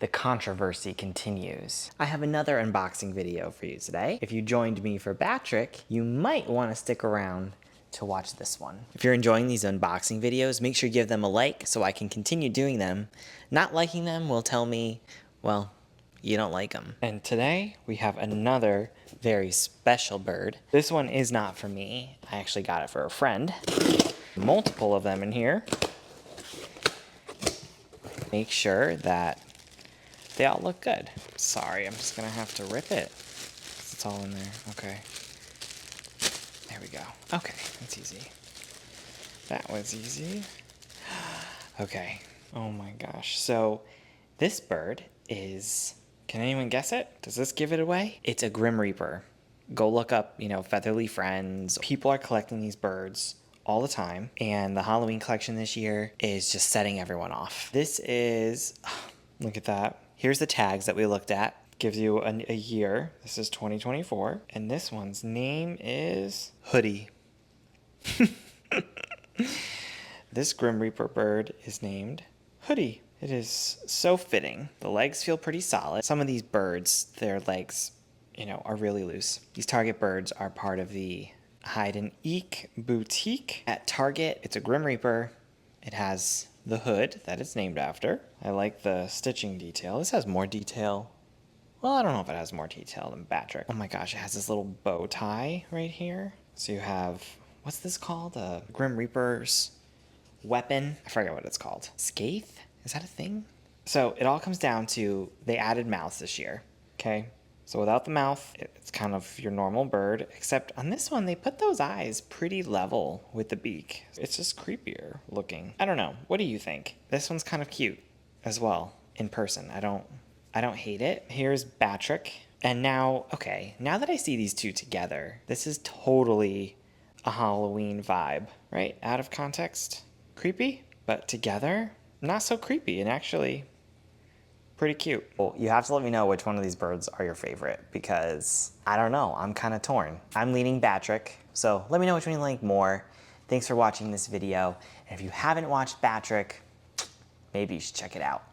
The controversy continues. I have another unboxing video for you today. If you joined me for Patrick, you might want to stick around to watch this one. If you're enjoying these unboxing videos, make sure you give them a like so I can continue doing them. Not liking them will tell me, well, you don't like them. And today we have another very special bird. This one is not for me. I actually got it for a friend. Multiple of them in here. Make sure that they all look good. Sorry, I'm just gonna have to rip it. It's all in there. Okay. There we go. Okay, that's easy. That was easy. Okay. Oh my gosh. So this bird is, can anyone guess it? Does this give it away? It's a Grim Reaper. Go look up, Featherly Friends. People are collecting these birds all the time, and the Halloween collection this year is just setting everyone off. This is, look at that. Here's the tags that we looked at. Gives you a year. This is 2024. And this one's name is Hoodie. This Grim Reaper bird is named Hoodie. It is so fitting. The legs feel pretty solid. Some of these birds, their legs, are really loose. These Target birds are part of the Hyde and Eek boutique. At Target, it's a Grim Reaper. It has the hood that it's named after. I like the stitching detail. This has more detail. Well, I don't know if it has more detail than Patrick. Oh my gosh, it has this little bow tie right here. So you have, what's this called? A Grim Reaper's weapon. I forget what it's called. Skaith? Is that a thing? So it all comes down to, they added mouths this year, okay? So without the mouth, it's kind of your normal bird, except on this one, they put those eyes pretty level with the beak. It's just creepier looking. I don't know. What do you think? This one's kind of cute as well in person. I don't hate it. Here's Patrick. And now, okay, now that I see these two together, this is totally a Halloween vibe, right? Out of context, creepy, but together, not so creepy and actually pretty cute. Well, you have to let me know which one of these birds are your favorite because I don't know, I'm kind of torn. I'm leaning Patrick, so let me know which one you like more. Thanks for watching this video. And if you haven't watched Patrick, maybe you should check it out.